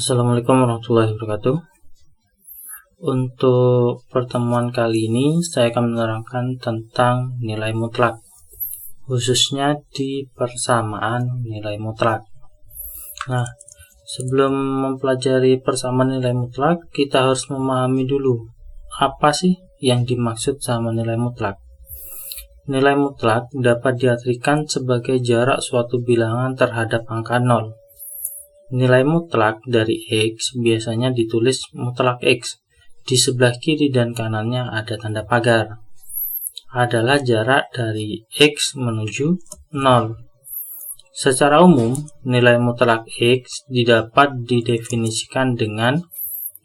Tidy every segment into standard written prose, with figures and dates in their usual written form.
Assalamualaikum warahmatullahi wabarakatuh. Untuk pertemuan kali ini saya akan menerangkan tentang nilai mutlak, khususnya di persamaan nilai mutlak. Nah, sebelum mempelajari persamaan nilai mutlak, kita harus memahami dulu apa sih yang dimaksud sama nilai mutlak. Nilai mutlak dapat diartikan sebagai jarak suatu bilangan terhadap angka 0. Nilai mutlak dari X biasanya ditulis mutlak X. Di sebelah kiri dan kanannya ada tanda pagar. Adalah jarak dari X menuju 0. Secara umum, nilai mutlak X dapat didefinisikan dengan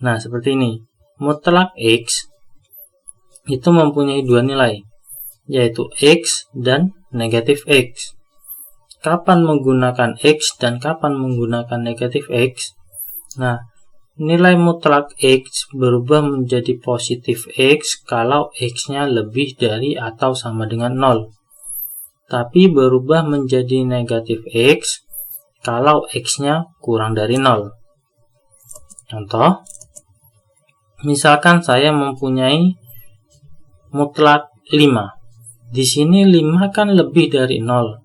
seperti ini. Mutlak X itu mempunyai dua nilai, yaitu X dan negatif X. Kapan menggunakan X dan kapan menggunakan negatif X? Nah, nilai mutlak X berubah menjadi positif X kalau X-nya lebih dari atau sama dengan 0. Tapi berubah menjadi negatif X kalau X-nya kurang dari 0. Contoh, misalkan saya mempunyai mutlak 5. Di sini 5 kan lebih dari 0.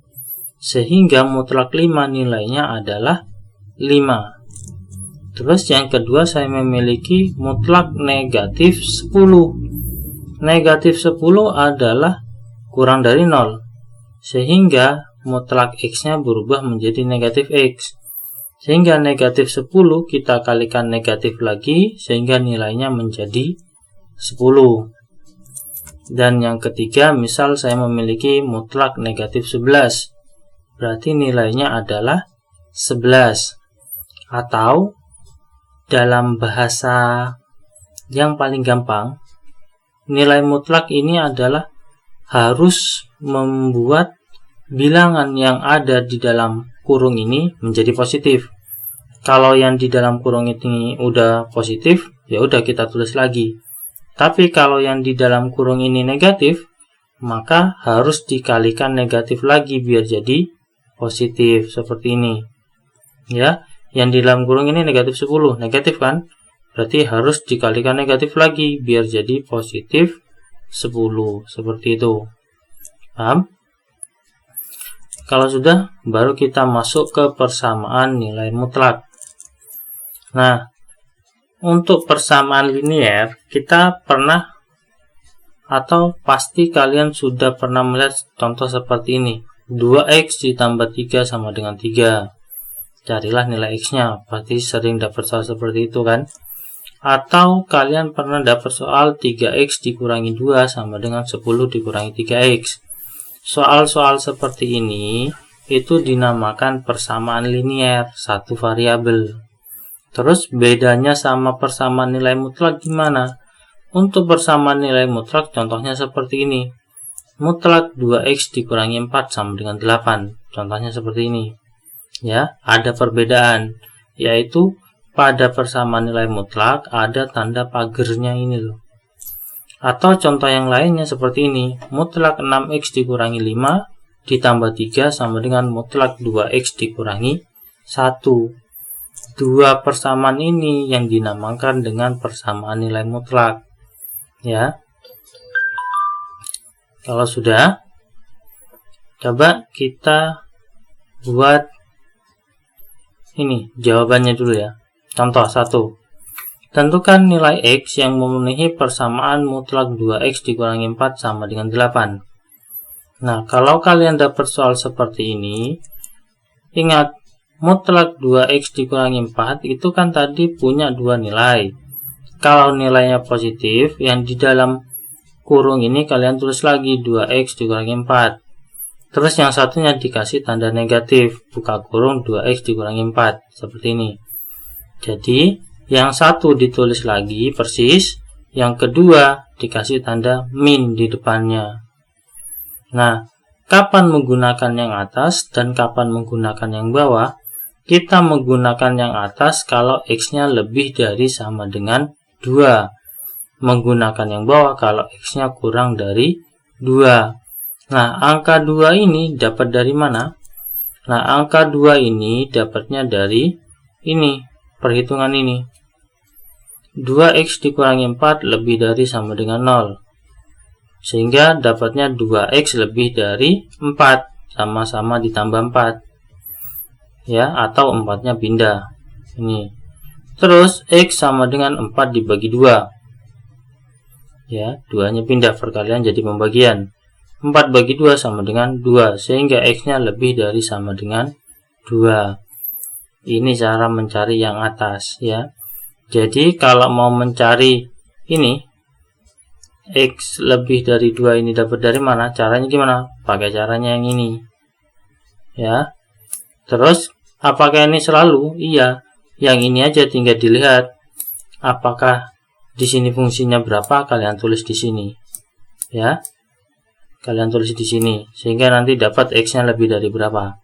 Sehingga mutlak 5 nilainya adalah 5. Terus yang kedua, saya memiliki mutlak negatif 10. Negatif 10 adalah kurang dari 0. Sehingga mutlak X-nya berubah menjadi negatif X. Sehingga negatif 10 kita kalikan negatif lagi, sehingga nilainya menjadi 10. Dan yang ketiga, misal saya memiliki mutlak negatif 11. Berarti nilainya adalah 11. Atau dalam bahasa yang paling gampang, nilai mutlak ini adalah harus membuat bilangan yang ada di dalam kurung ini menjadi positif. Kalau yang di dalam kurung ini udah positif, ya udah kita tulis lagi. Tapi kalau yang di dalam kurung ini negatif, maka harus dikalikan negatif lagi biar jadi positif, seperti ini. Ya, yang di dalam kurung ini negatif 10, negatif kan? Berarti harus dikalikan negatif lagi biar jadi positif 10, seperti itu. Paham? Kalau sudah, baru kita masuk ke persamaan nilai mutlak. Nah, untuk persamaan linear, kita pernah atau pasti kalian sudah pernah melihat contoh seperti ini. 2X ditambah 3 sama dengan 3. Carilah nilai X-nya. Pasti sering dapat soal seperti itu kan? Atau kalian pernah dapat soal 3X dikurangi 2 sama dengan 10 dikurangi 3X. Soal-soal seperti ini itu dinamakan persamaan linear, satu variabel. Terus bedanya sama persamaan nilai mutlak gimana? Untuk persamaan nilai mutlak contohnya seperti ini. Mutlak 2X dikurangi 4 sama dengan 8. Contohnya seperti ini. Ya, ada perbedaan, yaitu pada persamaan nilai mutlak ada tanda pagernya ini loh. Atau contoh yang lainnya seperti ini. Mutlak 6X dikurangi 5 ditambah 3 sama dengan mutlak 2X dikurangi 1. Dua persamaan ini yang dinamakan dengan persamaan nilai mutlak. Ya. Kalau sudah, coba kita buat ini jawabannya dulu ya. Contoh 1. Tentukan nilai X yang memenuhi persamaan mutlak 2X dikurangi 4 sama dengan 8. Nah, kalau kalian dapat soal seperti ini, ingat, mutlak 2X dikurangi 4 itu kan tadi punya dua nilai. Kalau nilainya positif, yang di dalam kurung ini kalian tulis lagi 2X dikurangi 4. Terus yang satunya dikasih tanda negatif, buka kurung 2X dikurangi 4, seperti ini. Jadi yang satu ditulis lagi persis, yang kedua dikasih tanda min di depannya. Nah, kapan menggunakan yang atas dan kapan menggunakan yang bawah? Kita menggunakan yang atas kalau X-nya lebih dari sama dengan 2. Menggunakan yang bawah kalau X-nya kurang dari 2. Nah, angka 2 ini dapat dari mana? Nah, angka 2 ini dapatnya dari ini. perhitungan ini. 2x dikurangi 4 lebih dari sama dengan 0. Sehingga dapatnya 2x lebih dari 4, sama-sama ditambah 4. Ya, atau 4-nya pindah. Ini. Terus x sama dengan 4 dibagi 2. Ya, 2-nya pindah, perkalian jadi pembagian. 4 bagi 2 sama dengan 2, sehingga x-nya lebih dari sama dengan 2. Ini cara mencari yang atas, ya. Jadi kalau mau mencari ini x lebih dari 2 ini dapat dari mana? Caranya gimana? Pakai caranya yang ini. Ya. Terus apakah ini selalu? Iya. Yang ini aja tinggal dilihat apakah di sini fungsinya berapa, kalian tulis di sini. Ya. Kalian tulis di sini sehingga nanti dapat x-nya lebih dari berapa.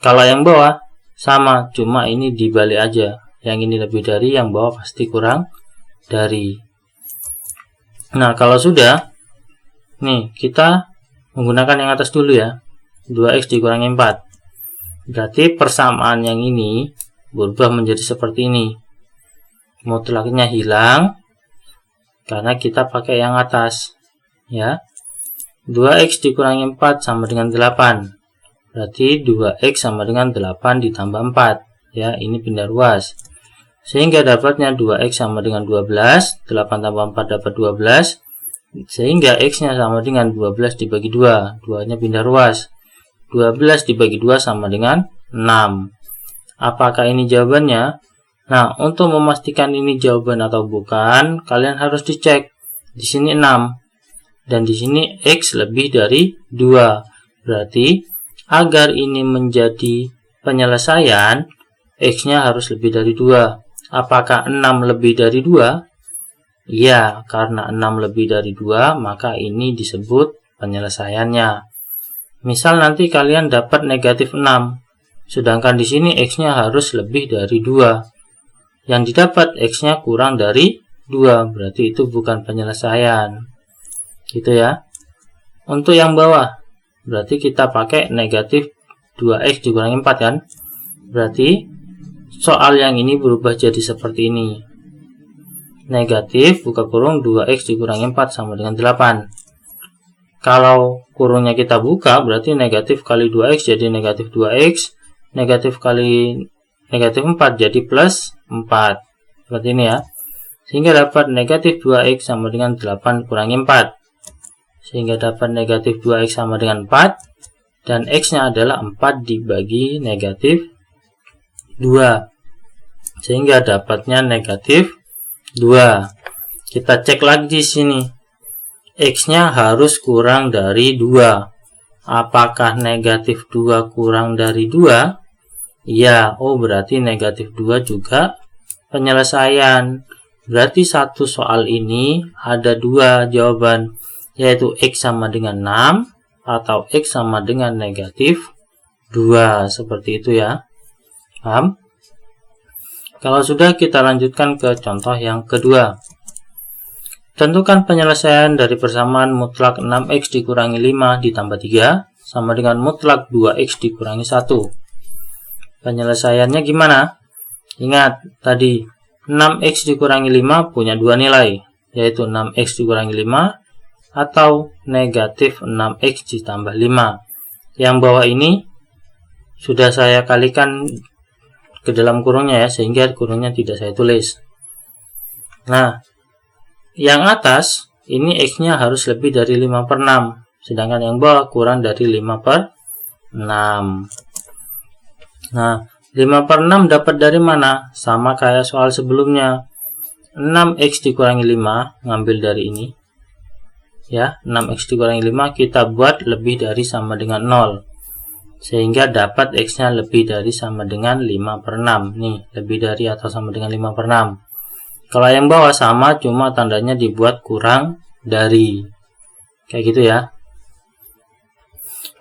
Kalau yang bawah sama, cuma ini dibalik aja. Yang ini lebih dari, yang bawah pasti kurang dari. Nah, kalau sudah, nih kita menggunakan yang atas dulu ya. 2x dikurangi 4. Berarti persamaan yang ini berubah menjadi seperti ini. Mutlaknya hilang karena kita pakai yang atas. Ya. 2x dikurangi 4 sama dengan 8. Berarti 2x sama dengan 8 ditambah 4. Ya, ini pindah ruas. Sehingga dapatnya 2x sama dengan 12, 8 tambah 4 dapat 12, sehingga x-nya sama dengan 12 dibagi 2, 2-nya pindah ruas. 12 dibagi 2 sama dengan 6. Apakah ini jawabannya? Nah, untuk memastikan ini jawaban atau bukan, kalian harus dicek. Di sini 6, dan di sini x lebih dari 2. Berarti, agar ini menjadi penyelesaian, x-nya harus lebih dari 2. Apakah 6 lebih dari 2? Ya, karena 6 lebih dari 2, maka ini disebut penyelesaiannya. Misal nanti kalian dapat negatif 6, sedangkan di sini x-nya harus lebih dari 2. Yang didapat x-nya kurang dari 2, berarti itu bukan penyelesaian. Gitu ya. Untuk yang bawah, berarti kita pakai negatif 2x dikurangi 4 kan? Berarti soal yang ini berubah jadi seperti ini. Negatif buka kurung 2x dikurangi 4 sama dengan 8. Kalau kurungnya kita buka, berarti negatif kali 2x jadi negatif 2x, negatif kali negatif 4 jadi plus 4. Seperti ini ya. Sehingga dapat negatif 2x sama dengan 8 kurangi 4. Sehingga dapat negatif 2x sama dengan 4, dan x-nya adalah 4 dibagi negatif 2. Sehingga dapatnya negatif 2. Kita cek lagi di sini. X-nya harus kurang dari 2. Apakah negatif 2 kurang dari 2? Ya, oh berarti negatif 2 juga penyelesaian. Berarti satu soal ini ada 2 jawaban, yaitu x sama dengan 6 atau x sama dengan negatif 2. Seperti itu ya. Paham? Kalau sudah, kita lanjutkan ke contoh yang kedua. Tentukan penyelesaian dari persamaan mutlak 6x dikurangi 5 ditambah 3 sama dengan mutlak 2x dikurangi 1. Penyelesaiannya gimana? Ingat, tadi 6x dikurangi 5 punya 2 nilai, yaitu 6x dikurangi 5 atau negatif 6x ditambah 5. Yang bawah ini sudah saya kalikan ke dalam kurungnya ya, sehingga kurungnya tidak saya tulis. Nah, yang atas ini x-nya harus lebih dari 5/6, sedangkan yang bawah kurang dari 5/6. Nah, 5/6 dapat dari mana? Sama kayak soal sebelumnya. 6x dikurangi 5, ngambil dari ini. Ya, 6x dikurangi 5 kita buat lebih dari sama dengan 0. Sehingga dapat x-nya lebih dari sama dengan 5/6. Nih, lebih dari atau sama dengan 5/6. Kalau yang bawah sama, cuma tandanya dibuat kurang dari. Kayak gitu ya.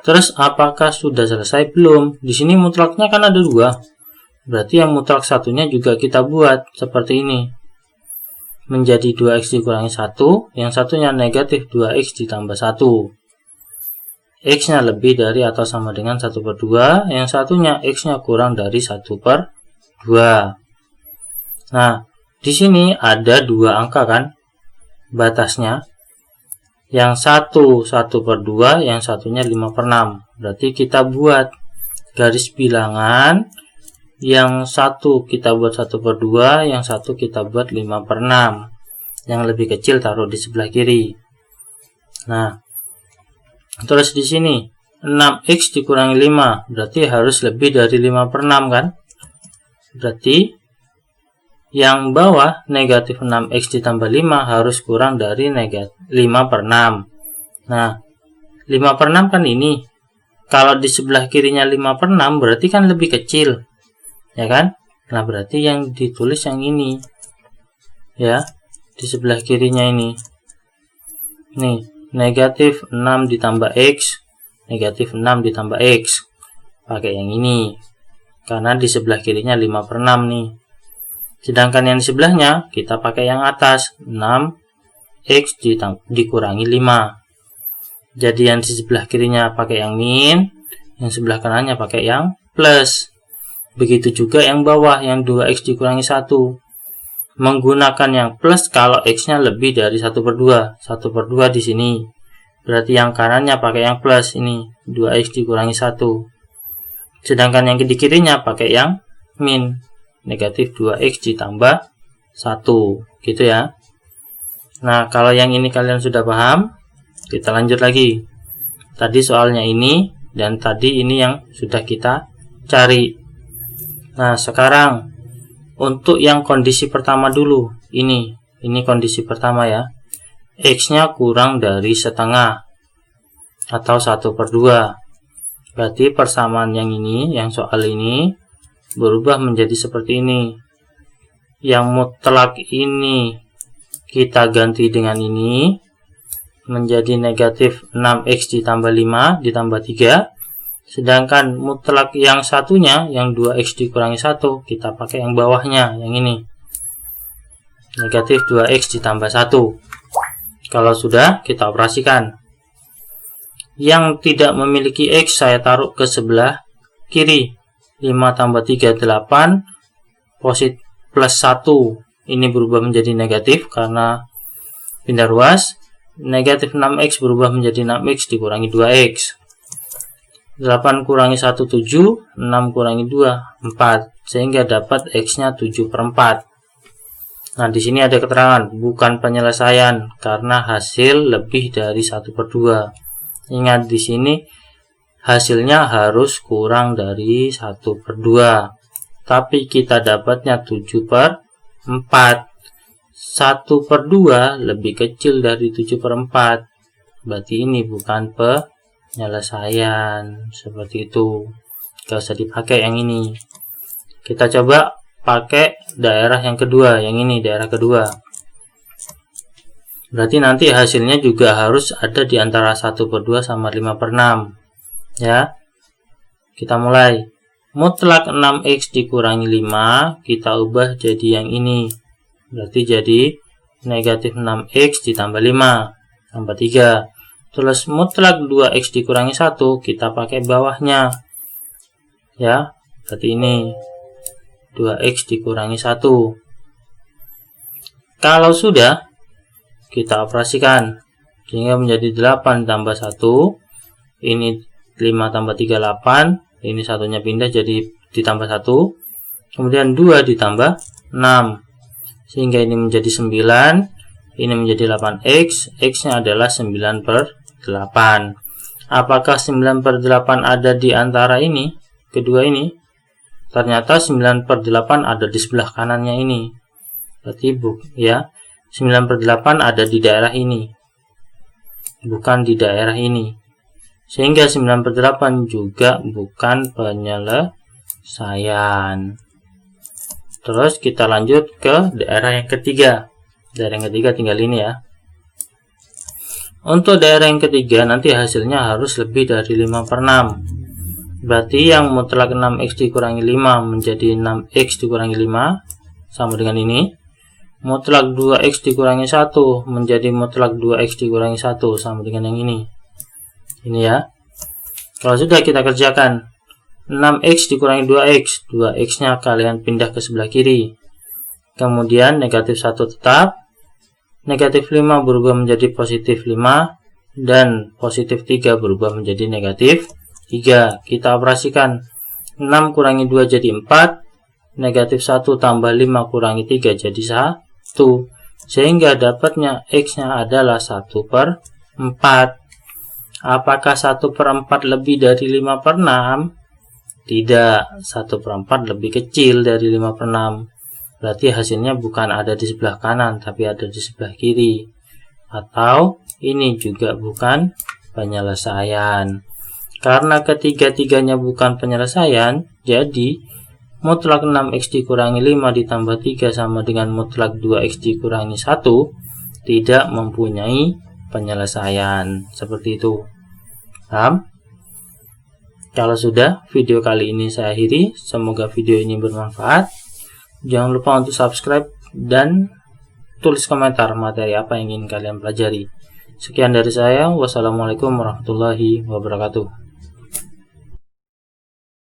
Terus apakah sudah selesai? Belum. Di sini mutlaknya kan ada 2. Berarti yang mutlak satunya juga kita buat seperti ini. Menjadi 2x dikurangi 1, yang satunya negatif 2x ditambah 1. X-nya lebih dari atau sama dengan 1/2, yang satunya X-nya kurang dari 1/2. Nah, di sini ada 2 angka kan batasnya. Yang satu 1/2, yang satunya 5/6. Berarti kita buat garis bilangan, yang satu kita buat 1/2, yang satu kita buat 5/6. Yang lebih kecil taruh di sebelah kiri. Nah, terus di sini 6x dikurangi 5, berarti harus lebih dari 5/6 kan? Berarti yang bawah negatif 6x ditambah 5 harus kurang dari 5/6. Nah, 5/6 kan ini. Kalau di sebelah kirinya 5/6 berarti kan lebih kecil. Ya kan? Nah, berarti yang ditulis yang ini. Ya, di sebelah kirinya ini. Nih, negatif 6 ditambah x, negatif 6 ditambah x. Pakai yang ini. Karena di sebelah kirinya 5/6 nih. Sedangkan yang di sebelahnya kita pakai yang atas, 6x dikurangi 5. Jadi yang di sebelah kirinya pakai yang min, yang sebelah kanannya pakai yang plus. Begitu juga yang bawah, yang 2x dikurangi 1. Menggunakan yang plus kalau x-nya lebih dari 1/2. 1/2 di sini. Berarti yang kanannya pakai yang plus ini, 2x dikurangi 1. Sedangkan yang di kirinya pakai yang min. Negatif 2x ditambah 1, gitu ya. Nah, kalau yang ini kalian sudah paham, kita lanjut lagi. Tadi soalnya ini, dan tadi ini yang sudah kita cari. Nah, sekarang untuk yang kondisi pertama dulu. Ini kondisi pertama ya. X-nya kurang dari setengah atau 1/2. Berarti persamaan yang ini, yang soal ini berubah menjadi seperti ini. Yang mutlak ini kita ganti dengan ini menjadi negatif 6x ditambah 5 ditambah 3. Sedangkan mutlak yang satunya, yang 2x dikurangi 1, kita pakai yang bawahnya, yang ini. Negatif 2x ditambah 1. Kalau sudah, kita operasikan. Yang tidak memiliki x saya taruh ke sebelah kiri. 5 tambah 3, 8, plus 1. Ini berubah menjadi negatif karena pindah ruas. Negatif 6x berubah menjadi 6x dikurangi 2x. 8 kurangi 1, 7. 6 kurangi 2, 4. Sehingga dapat x-nya 7/4. Nah, di sini ada keterangan, bukan penyelesaian, karena hasil lebih dari 1/2. Ingat di sini, hasilnya harus kurang dari 1/2. Tapi kita dapatnya 7/4. 1/2 lebih kecil dari 7/4. Berarti ini bukan penyelesaian. Seperti itu. Gak usah dipakai yang ini. Kita coba pakai daerah yang kedua. Yang ini daerah kedua. Berarti nanti hasilnya juga harus ada di antara 1/2 sama 5/6. Ya, kita mulai. Mutlak 6x dikurangi 5 kita ubah jadi yang ini. Berarti jadi negatif 6x ditambah 5 tambah 3. Terus mutlak 2x dikurangi 1 kita pakai bawahnya. Ya, berarti ini 2x dikurangi 1. Kalau sudah, kita operasikan sehingga menjadi 8 tambah 1. Ini 5 tambah 3, 8. Ini satunya pindah jadi ditambah 1. Kemudian 2 ditambah 6. Sehingga ini menjadi 9. Ini menjadi 8x. X-nya adalah 9/8. Apakah 9/8 ada di antara ini? Kedua ini? Ternyata 9/8 ada di sebelah kanannya ini. Berarti ya, 9/8 ada di daerah ini. Bukan di daerah ini. Sehingga 9/8 juga bukan penyelesaian. Terus kita lanjut ke daerah yang ketiga. Daerah yang ketiga tinggal ini ya. Untuk daerah yang ketiga nanti hasilnya harus lebih dari 5/6. Berarti yang mutlak 6x dikurangi 5 menjadi 6x dikurangi 5 sama dengan ini. Mutlak 2x dikurangi 1 menjadi mutlak 2x dikurangi 1 sama dengan yang ini. Ini ya. Kalau sudah kita kerjakan 6x dikurangi 2x, 2x nya kalian pindah ke sebelah kiri. kemudian negatif 1 tetap, negatif 5 berubah menjadi positif 5, dan positif 3 berubah menjadi negatif 3. Kita operasikan 6 kurangi 2 jadi 4, negatif 1 tambah 5 kurangi 3 jadi 1, sehingga dapatnya X-nya adalah 1/4. Apakah 1/4 lebih dari 5/6? Tidak, 1/4 lebih kecil dari 5/6. Berarti hasilnya bukan ada di sebelah kanan, tapi ada di sebelah kiri. Atau ini juga bukan penyelesaian. Karena ketiga-tiganya bukan penyelesaian, jadi mutlak 6x dikurangi 5 ditambah 3 sama dengan mutlak 2x dikurangi 1 tidak mempunyai penyelesaian. Seperti itu. Paham? Kalau sudah, video kali ini saya akhiri. Semoga video ini bermanfaat. Jangan lupa untuk subscribe dan tulis komentar materi apa yang ingin kalian pelajari. Sekian dari saya. Wassalamualaikum warahmatullahi wabarakatuh.